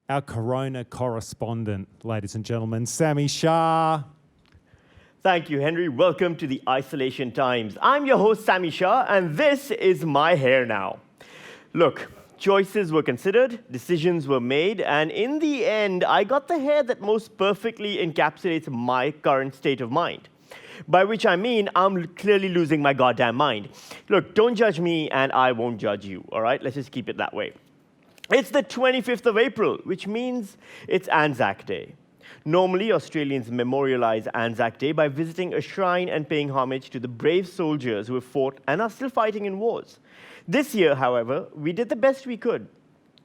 our Corona correspondent, ladies and gentlemen, Sami Shah. Thank you, Henry. Welcome to the Isolation Times. I'm your host, Sami Shah, and this is my hair now. Look, choices were considered, decisions were made, and in the end, I got the hair that most perfectly encapsulates my current state of mind. By which I mean, I'm clearly losing my goddamn mind. Look, don't judge me, and I won't judge you, all right? Let's just keep it that way. It's the 25th of April, which means it's Anzac Day. Normally, Australians memorialize Anzac Day by visiting a shrine and paying homage to the brave soldiers who have fought and are still fighting in wars. This year, however, we did the best we could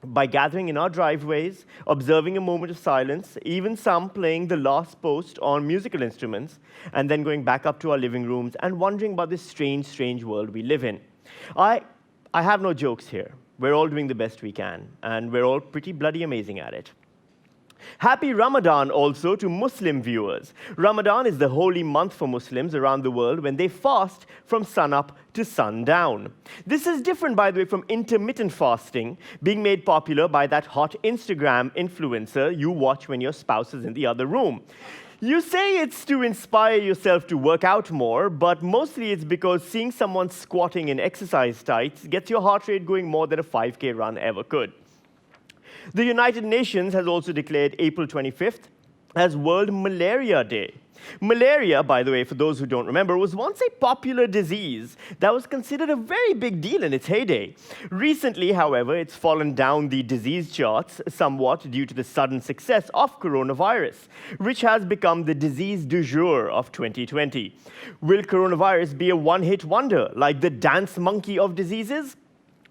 by gathering in our driveways, observing a moment of silence, even some playing the last post on musical instruments, and then going back up to our living rooms and wondering about this strange, strange world we live in. I have no jokes here. We're all doing the best we can, and we're all pretty bloody amazing at it. Happy Ramadan also to Muslim viewers. Ramadan is the holy month for Muslims around the world when they fast from sunup to sundown. This is different, by the way, from intermittent fasting being made popular by that hot Instagram influencer you watch when your spouse is in the other room. You say it's to inspire yourself to work out more, but mostly it's because seeing someone squatting in exercise tights gets your heart rate going more than a 5K run ever could. The United Nations has also declared April 25th as World Malaria Day. Malaria, by the way, for those who don't remember, was once a popular disease that was considered a very big deal in its heyday. Recently, however, it's fallen down the disease charts somewhat due to the sudden success of coronavirus, which has become the disease du jour of 2020. Will coronavirus be a one-hit wonder, like the dance monkey of diseases?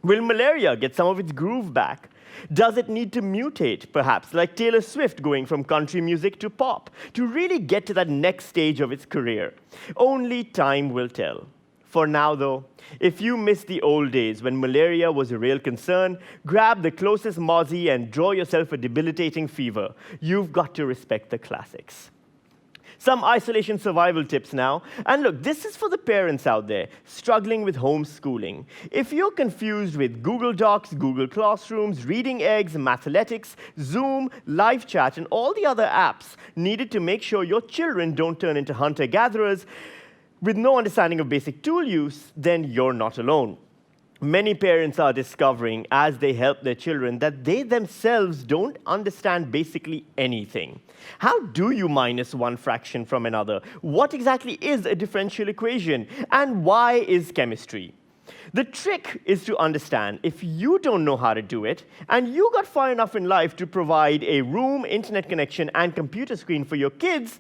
Will malaria get some of its groove back? Does it need to mutate, perhaps, like Taylor Swift going from country music to pop, to really get to that next stage of its career? Only time will tell. For now, though, if you miss the old days when malaria was a real concern, grab the closest mozzie and draw yourself a debilitating fever. You've got to respect the classics. Some isolation survival tips now. And look, this is for the parents out there struggling with homeschooling. If you're confused with Google Docs, Google Classrooms, Reading Eggs, Mathletics, Zoom, Live Chat, and all the other apps needed to make sure your children don't turn into hunter-gatherers with no understanding of basic tool use, then you're not alone. Many parents are discovering, as they help their children, that they themselves don't understand basically anything. How do you minus one fraction from another? What exactly is a differential equation? And why is chemistry? The trick is to understand if you don't know how to do it, and you got far enough in life to provide a room, internet connection, and computer screen for your kids,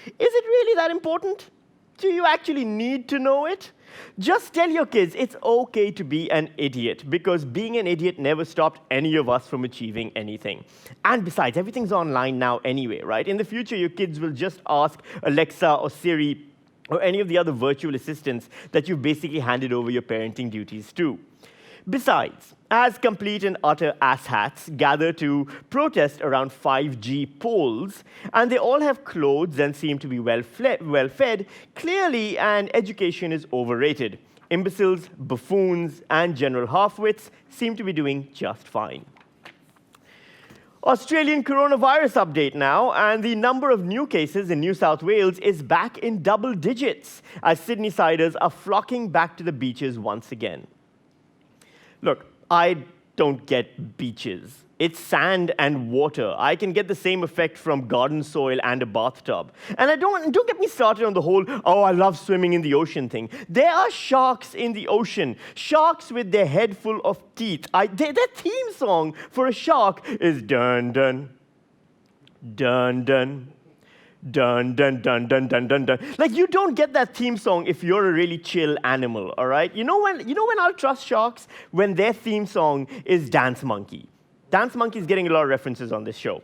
is it really that important? Do you actually need to know it? Just tell your kids it's okay to be an idiot, because being an idiot never stopped any of us from achieving anything. And besides, everything's online now anyway, right? In the future, your kids will just ask Alexa or Siri or any of the other virtual assistants that you've basically handed over your parenting duties to. Besides, as complete and utter asshats gather to protest around 5G polls, and they all have clothes and seem to be well fed, clearly an education is overrated. Imbeciles, buffoons, and general half-wits seem to be doing just fine. Australian coronavirus update now, and the number of new cases in New South Wales is back in double digits as Sydney-siders are flocking back to the beaches once again. Look, I don't get beaches. It's sand and water. I can get the same effect from garden soil and a bathtub. And don't get me started on the whole, oh, I love swimming in the ocean thing. There are sharks in the ocean. Sharks with their head full of teeth. Their theme song for a shark is dun dun, dun dun. Dun, dun, dun, dun, dun, dun, dun. Like, you don't get that theme song if you're a really chill animal, all right? You know when I'll trust sharks? When their theme song is Dance Monkey. Dance Monkey is getting a lot of references on this show.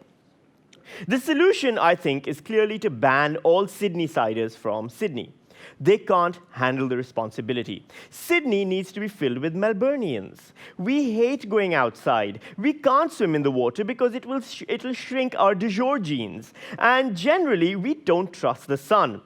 The solution, I think, is clearly to ban all Sydney-siders from Sydney. They can't handle the responsibility. Sydney needs to be filled with Melburnians. We hate going outside. We can't swim in the water because it'll shrink our du jour genes. And generally, we don't trust the sun.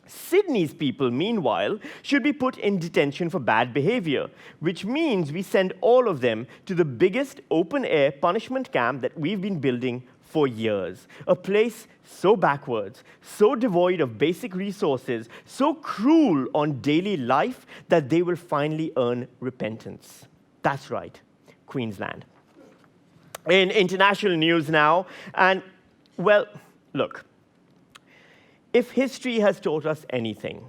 Sydney's people, meanwhile, should be put in detention for bad behavior, which means we send all of them to the biggest open-air punishment camp that we've been building for years. A place so backwards, so devoid of basic resources, so cruel on daily life that they will finally earn repentance. That's right, Queensland. In international news now, and, well, look, if history has taught us anything,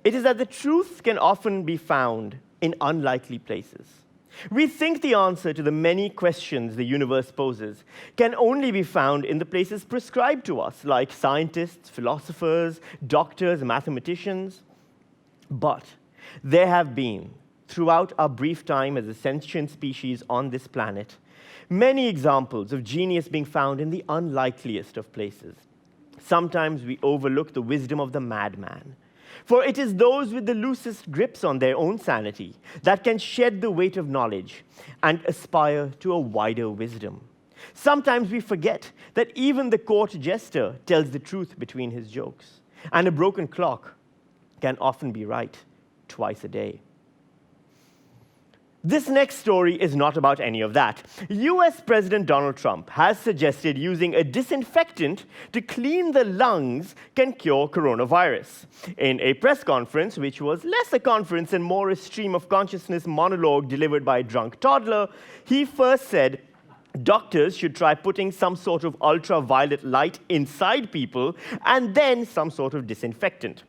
it is that the truth can often be found in unlikely places. We think the answer to the many questions the universe poses can only be found in the places prescribed to us, like scientists, philosophers, doctors, mathematicians. But there have been, throughout our brief time as a sentient species on this planet, many examples of genius being found in the unlikeliest of places. Sometimes we overlook the wisdom of the madman. For it is those with the loosest grips on their own sanity that can shed the weight of knowledge and aspire to a wider wisdom. Sometimes we forget that even the court jester tells the truth between his jokes, and a broken clock can often be right twice a day. This next story is not about any of that. US President Donald Trump has suggested using a disinfectant to clean the lungs can cure coronavirus. In a press conference, which was less a conference and more a stream of consciousness monologue delivered by a drunk toddler, he first said, doctors should try putting some sort of ultraviolet light inside people and then some sort of disinfectant.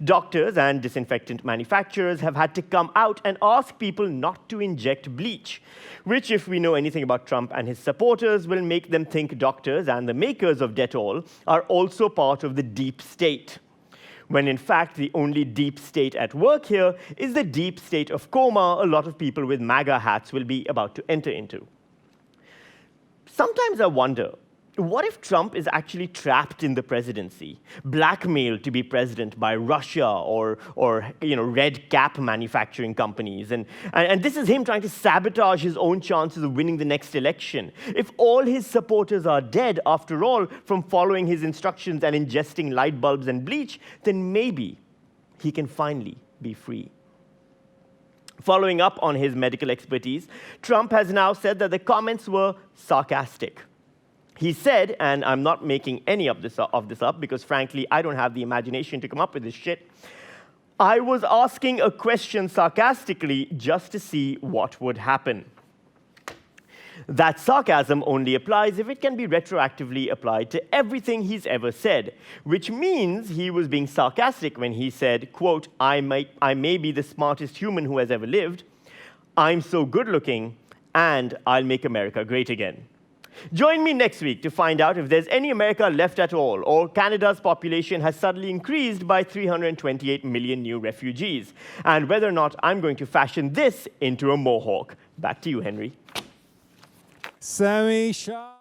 Doctors and disinfectant manufacturers have had to come out and ask people not to inject bleach, which, if we know anything about Trump and his supporters, will make them think doctors and the makers of Dettol are also part of the deep state. When in fact, the only deep state at work here is the deep state of coma a lot of people with MAGA hats will be about to enter into. Sometimes I wonder, what if Trump is actually trapped in the presidency, blackmailed to be president by Russia or red cap manufacturing companies, and this is him trying to sabotage his own chances of winning the next election? If all his supporters are dead, after all, from following his instructions and ingesting light bulbs and bleach, then maybe he can finally be free. Following up on his medical expertise, Trump has now said that the comments were sarcastic. He said, and I'm not making any of this up because, frankly, I don't have the imagination to come up with this shit, I was asking a question sarcastically just to see what would happen. That sarcasm only applies if it can be retroactively applied to everything he's ever said, which means he was being sarcastic when he said, quote, I may be the smartest human who has ever lived, I'm so good looking, and I'll make America great again. Join me next week to find out if there's any America left at all, or Canada's population has suddenly increased by 328 million new refugees, and whether or not I'm going to fashion this into a mohawk. Back to you, Henry. Sami, Shah.